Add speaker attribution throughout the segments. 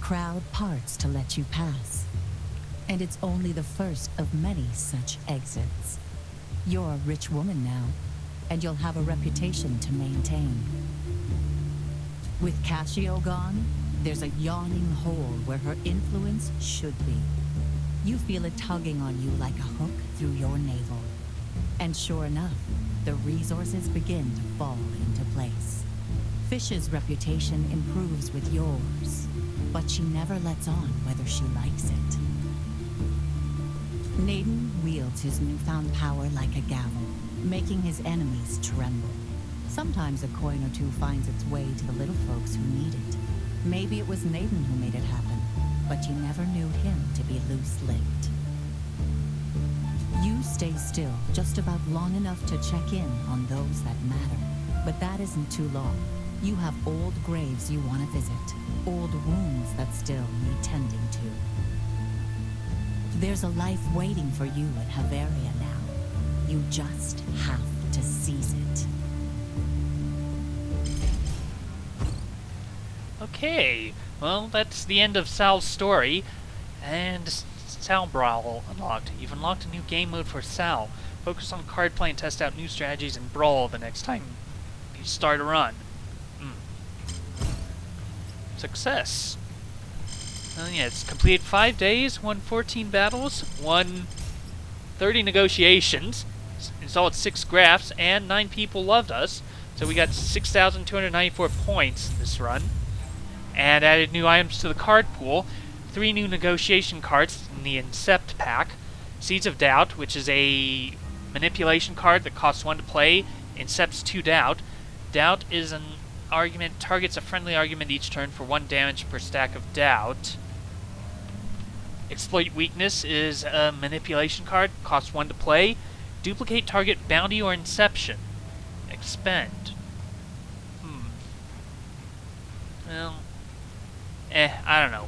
Speaker 1: crowd parts to let you pass. And it's only the first of many such exits. You're a rich woman now, and you'll have a reputation to maintain. With Cassio gone, there's a yawning hole where her influence should be. You feel it tugging on you like a hook through your navel. And sure enough, the resources begin to fall into place. Fish's reputation improves with yours, but she never lets on whether she likes it. Naden wields his newfound power like a gavel, making his enemies tremble. Sometimes a coin or two finds its way to the little folks who need it. Maybe it was Naden who made it happen, but you never knew him to be loose-lipped. You stay still just about long enough to check in on those that matter, but that isn't too long. You have old graves you want to visit, old wounds that still need tending to. There's a life waiting for you at Havaria now. You just have to seize it.
Speaker 2: Okay, well, that's the end of Sal's story, and Sal Brawl unlocked. You've unlocked a new game mode for Sal. Focus on card play and test out new strategies in Brawl the next time you start a run. Success. Yeah, it's completed 5 days, won 14 battles, won 30 negotiations, installed 6 graphs, and 9 people loved us. So we got 6,294 points this run. And added new items to the card pool. 3 new negotiation cards in the Incept pack. Seeds of Doubt, which is a manipulation card that costs 1 to play. Incepts 2 Doubt. Doubt is an argument, targets a friendly argument each turn for 1 damage per stack of Doubt. Exploit Weakness is a manipulation card, costs 1 to play. Duplicate target bounty or inception. Expend. Well, I don't know.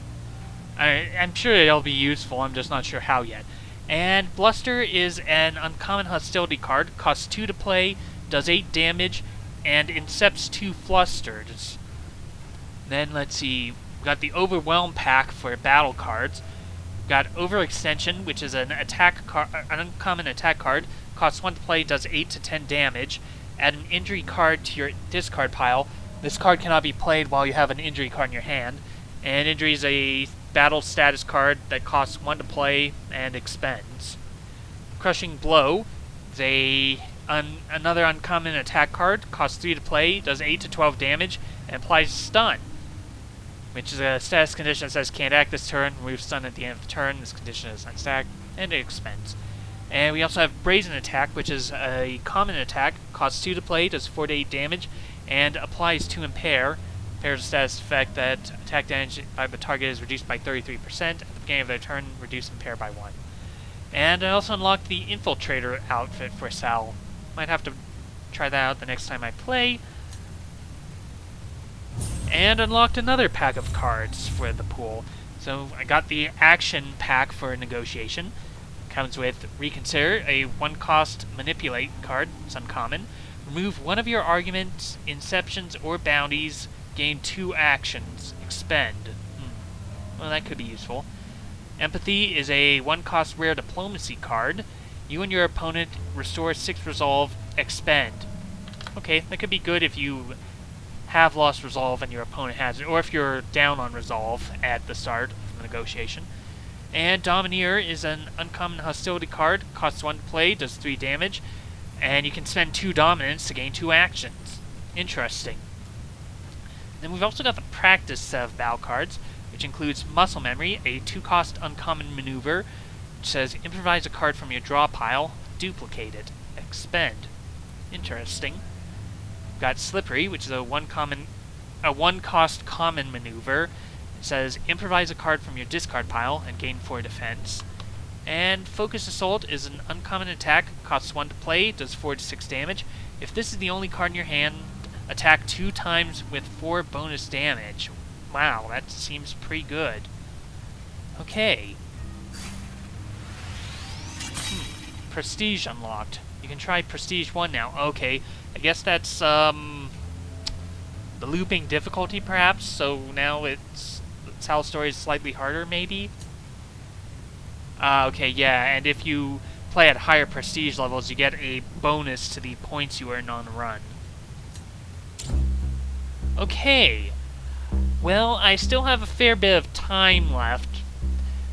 Speaker 2: I'm sure it'll be useful, I'm just not sure how yet. And Bluster is an uncommon hostility card, costs 2 to play, does 8 damage, and incepts 2 flusters. Then let's see, we got the Overwhelm pack for battle cards. We got Overextension, which is an uncommon attack card, costs 1 to play, does 8 to 10 damage. Add an injury card to your discard pile. This card cannot be played while you have an injury card in your hand. And injury is a battle status card that costs 1 to play and expends. Crushing Blow is another uncommon attack card, costs 3 to play, does 8 to 12 damage, and applies Stun, which is a status condition that says can't act this turn, remove Stun at the end of the turn. This condition is unstacked, and it expends. And we also have Brazen Attack, which is a common attack, costs 2 to play, does 4 to 8 damage, and applies to Impair. Impair is a status effect that attack damage by the target is reduced by 33%. At the beginning of their turn, reduce Impair by 1. And I also unlocked the Infiltrator outfit for Sal. Might have to try that out the next time I play. And unlocked another pack of cards for the pool. So I got the Action pack for Negotiation. Comes with Reconsider, a 1-cost Manipulate card. It's uncommon. Remove one of your arguments, inceptions, or bounties. Gain 2 actions. Expend. Well, that could be useful. Empathy is a 1-cost Rare Diplomacy card. You and your opponent restore 6 resolve. Expend. Okay, that could be good if you have lost resolve and your opponent has it, or if you're down on resolve at the start of the negotiation. And Domineer is an uncommon hostility card, costs 1 to play, does 3 damage, and you can spend 2 dominance to gain 2 actions. Interesting. Then we've also got the practice set of battle cards, which includes Muscle Memory, a 2-cost uncommon maneuver, which says improvise a card from your draw pile, duplicate it, expend. Interesting. We've got Slippery, which is a 1-cost common maneuver. It says improvise a card from your discard pile and gain 4 defense. And Focus Assault is an uncommon attack, costs 1 to play, does 4 to 6 damage. If this is the only card in your hand, attack 2 times with 4 bonus damage. Wow, that seems pretty good. Okay. Prestige unlocked. You can try Prestige 1 now. Okay, I guess that's the looping difficulty perhaps, so now it's Sal story is slightly harder, maybe? Okay, yeah, and if you play at higher prestige levels, you get a bonus to the points you earn on a run. Okay. Well, I still have a fair bit of time left.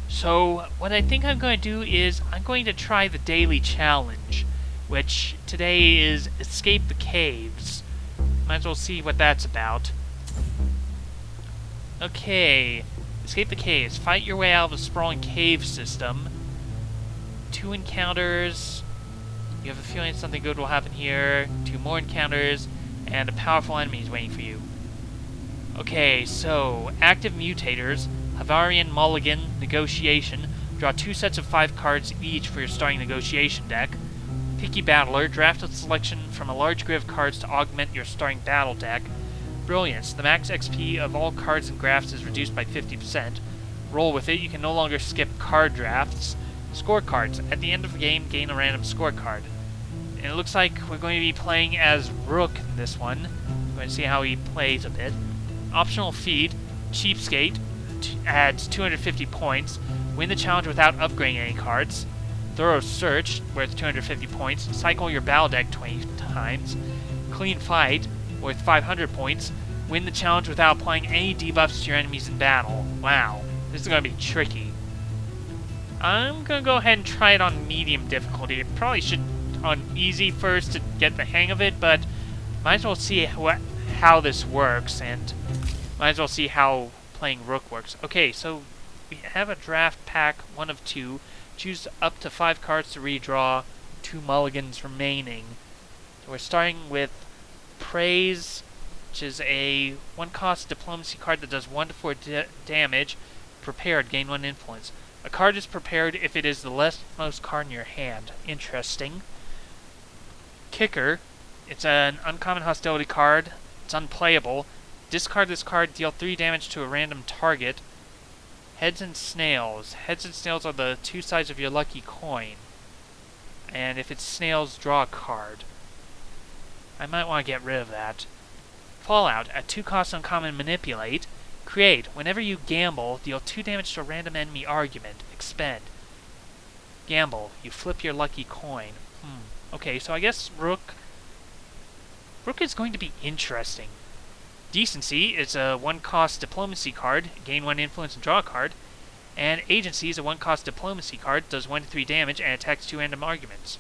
Speaker 2: So, what I think I'm going to do is I'm going to try the daily challenge, which today is Escape the Caves. Might as well see what that's about. Okay. Escape the caves. Fight your way out of a sprawling cave system. 2 encounters. You have a feeling something good will happen here. 2 more encounters. And a powerful enemy is waiting for you. Okay, so active mutators. Havarian, Mulligan, Negotiation. Draw 2 sets of 5 cards each for your starting negotiation deck. Picky Battler. Draft a selection from a large grid of cards to augment your starting battle deck. Brilliance. The max XP of all cards and drafts is reduced by 50%. Roll with it. You can no longer skip card drafts. Scorecards. At the end of the game, gain a random scorecard. And it looks like we're going to be playing as Rook in this one. We're going to see how he plays a bit. Optional feat. Cheapskate. Adds 250 points. Win the challenge without upgrading any cards. Thorough Search, worth 250 points. Cycle your battle deck 20 times. Clean Fight, worth 500 points. Win the challenge without applying any debuffs to your enemies in battle. Wow, this is going to be tricky. I'm going to go ahead and try it on medium difficulty. It probably should on easy first to get the hang of it, but might as well see how this works, and might as well see how playing Rook works. Okay, so we have a draft pack, 1 of 2. Choose up to 5 cards to redraw, 2 mulligans remaining. So we're starting with Praise, which is a 1-cost diplomacy card that does 1 to 4 damage. Prepared, gain 1 influence. A card is prepared if it is the leftmost card in your hand. Interesting. Kicker, it's an uncommon hostility card. It's unplayable. Discard this card, deal 3 damage to a random target. Heads and Snails. Heads and Snails are the 2 sides of your lucky coin. And if it's Snails, draw a card. I might want to get rid of that. Fallout. At 2 costs uncommon Manipulate. Create. Whenever you gamble, deal 2 damage to a random enemy argument. Expend. Gamble. You flip your lucky coin. Okay, so I guess Rook is going to be interesting. Decency is a 1-cost diplomacy card, gain 1 influence and draw a card. And Agency is a 1-cost diplomacy card, does 1 to 3 damage and attacks 2 random arguments.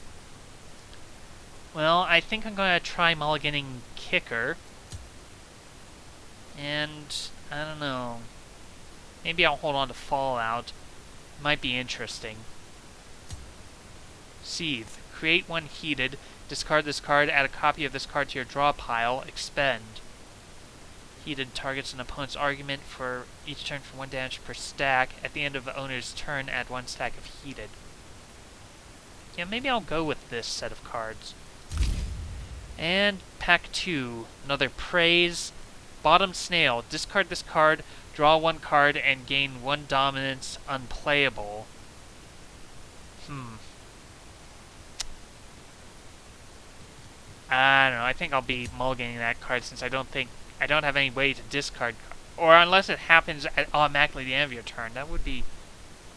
Speaker 2: Well, I think I'm going to try mulliganing Kicker. And, I don't know. Maybe I'll hold on to Fallout. Might be interesting. Seethe. Create 1 Heated. Discard this card, add a copy of this card to your draw pile. Expend. Heated targets an opponent's argument for each turn for 1 damage per stack. At the end of the owner's turn, add 1 stack of Heated. Yeah, maybe I'll go with this set of cards. And pack 2, another Praise. Bottom Snail. Discard this card, draw 1 card, and gain 1 dominance. Unplayable. I don't know. I think I'll be mulliganing that card since I don't have any way to discard, or unless it happens automatically at the end of your turn. That would be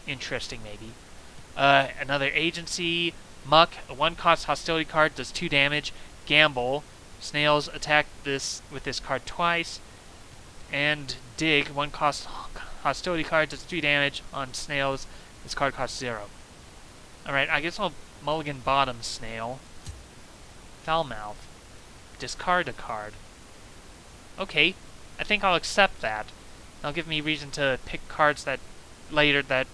Speaker 2: interesting, maybe. Another Agency. Muck, a 1-cost hostility card, does 2 damage. Gamble. Snails attack this with this card twice. And Dig, 1-cost hostility card, does 3 damage on Snails. This card costs 0. Alright, I guess I'll mulligan bottom Snail. Foulmouth. Discard a card. Okay, I think I'll accept that. That'll give me reason to pick cards that later that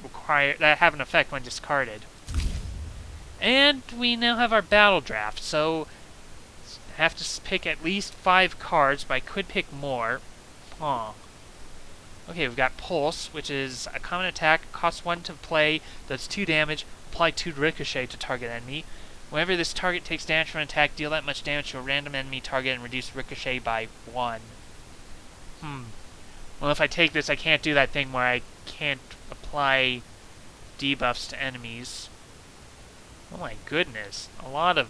Speaker 2: have an effect when discarded. And we now have our battle draft, so I have to pick at least 5 cards, but I could pick more. Okay, we've got Pulse, which is a common attack, costs 1 to play, does 2 damage, apply 2 ricochet to target enemy. Whenever this target takes damage from an attack, deal that much damage to a random enemy target and reduce ricochet by 1. Well, if I take this, I can't do that thing where I can't apply debuffs to enemies. Oh my goodness. A lot of...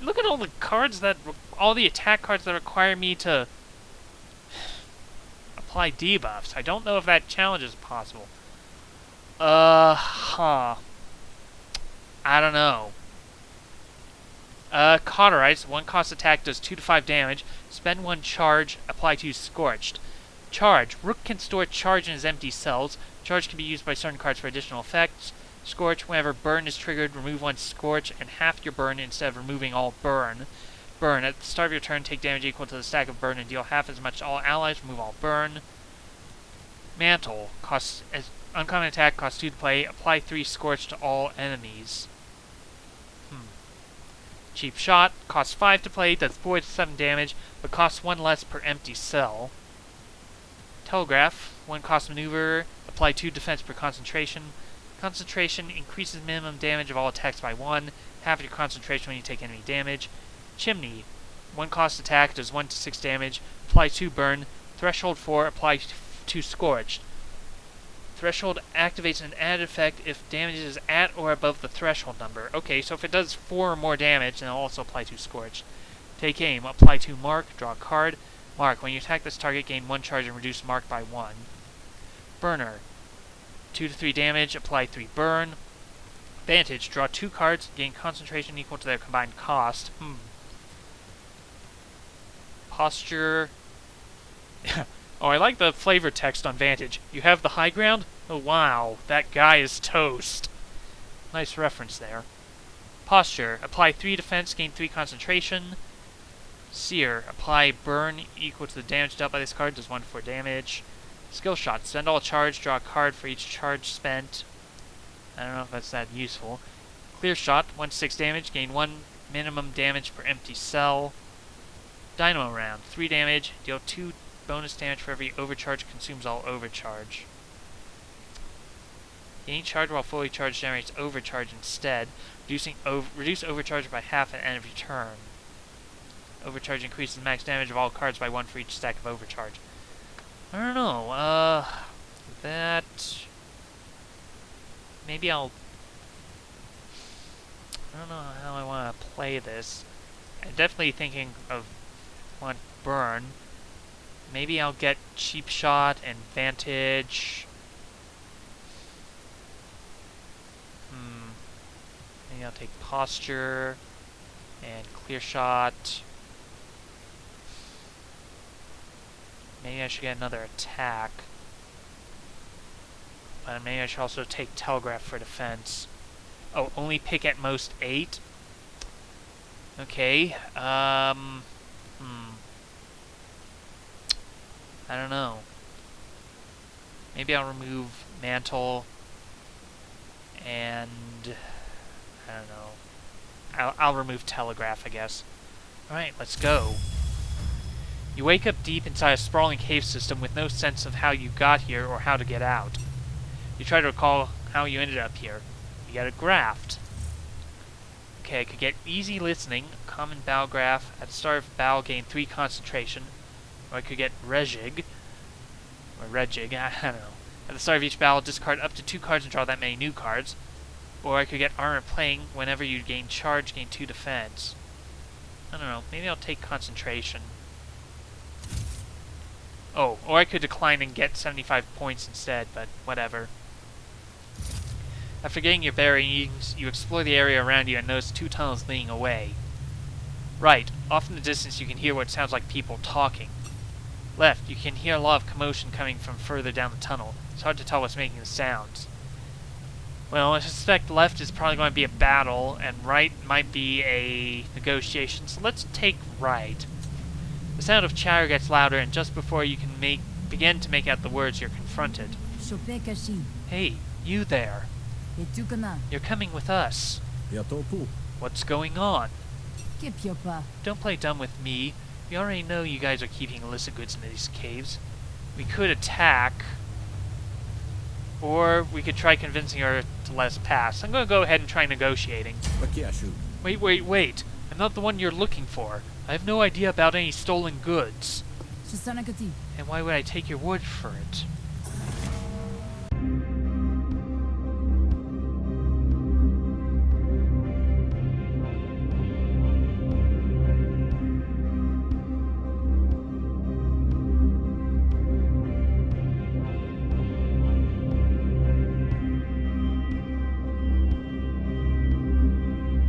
Speaker 2: Look at all the cards all the attack cards that require me to Apply debuffs. I don't know if that challenge is possible. I don't know. Cauterize. 1 cost attack does 2 to 5 damage. Spend 1 charge. Apply 2 Scorched. Charge. Rook can store charge in his empty cells. Charge can be used by certain cards for additional effects. Scorch. Whenever burn is triggered, remove 1 Scorch and half your burn instead of removing all burn. Burn. At the start of your turn, take damage equal to the stack of burn and deal half as much to all allies. Remove all burn. Mantle. Costs as uncommon attack. Costs 2 to play. Apply 3 Scorch to all enemies. Cheap Shot. Costs 5 to play. Does 4 to 7 damage, but costs 1 less per empty cell. Telegraph. 1 cost maneuver. Apply 2 defense per concentration. Concentration increases minimum damage of all attacks by 1. Half your concentration when you take enemy damage. Chimney. 1 cost attack, does 1 to 6 damage. Apply 2 burn. Threshold 4, apply 2 scorched. Threshold activates an added effect if damage is at or above the threshold number. Okay, so if it does 4 or more damage, then I'll also apply 2 scorched. Take aim. Apply 2 mark. Draw a card. Mark. When you attack this target, gain 1 charge and reduce mark by 1. Burner. 2 to 3 damage. Apply 3 burn. Vantage. Draw 2 cards. Gain concentration equal to their combined cost. Posture. Oh, I like the flavor text on Vantage. You have the high ground? Oh, wow. That guy is toast. Nice reference there. Posture. Apply 3 defense, gain 3 concentration. Seer. Apply burn equal to the damage dealt by this card, does 1 for damage. Skill Shot. Spend all charge, draw a card for each charge spent. I don't know if that's that useful. Clear Shot. 1 to 6 damage, gain 1 minimum damage per empty cell. Dynamo Round. 3 damage, deal 2 bonus damage for every overcharge, consumes all overcharge. Gain charge while fully charged generates overcharge instead, reduce overcharge by half at end of your turn. Overcharge increases max damage of all cards by 1 for each stack of overcharge. I don't know, that... Maybe I don't know how I want to play this. I'm definitely thinking of one burn. Maybe I'll get Cheap Shot and Vantage. Maybe I'll take Posture and Clear Shot. Maybe I should get another attack. But maybe I should also take Telegraph for defense. Oh, only pick at most 8? Okay, I don't know. Maybe I'll remove Mantle and I don't know. I'll remove Telegraph, I guess. Alright, let's go. You wake up deep inside a sprawling cave system with no sense of how you got here or how to get out. You try to recall how you ended up here. You get a graft. Okay, I could get Easy Listening, Common Bow Graph. At the start of Bow, gain 3 concentration. Or I could get Rejig. Or Rejig, I don't know. At the start of each battle, discard up to 2 cards and draw that many new cards. Or I could get Armor Playing. Whenever you gain charge, gain 2 defense. I don't know. Maybe I'll take Concentration. Oh, or I could decline and get 75 points instead, but whatever. After getting your bearings, you explore the area around you and notice 2 tunnels leading away. Right. Off in the distance, you can hear what sounds like people talking. Left, you can hear a lot of commotion coming from further down the tunnel. It's hard to tell what's making the sounds. Well, I suspect left is probably going to be a battle, and right might be a negotiation, so let's take right. The sound of chatter gets louder, and just before you can begin to make out the words, you're confronted. Hey, you there. You're coming with us. What's going on? Don't play dumb with me. We already know you guys are keeping illicit goods in these caves. We could attack, or we could try convincing her to let us pass. I'm going to go ahead and try negotiating. Wait. I'm not the one you're looking for. I have no idea about any stolen goods. And why would I take your word for it?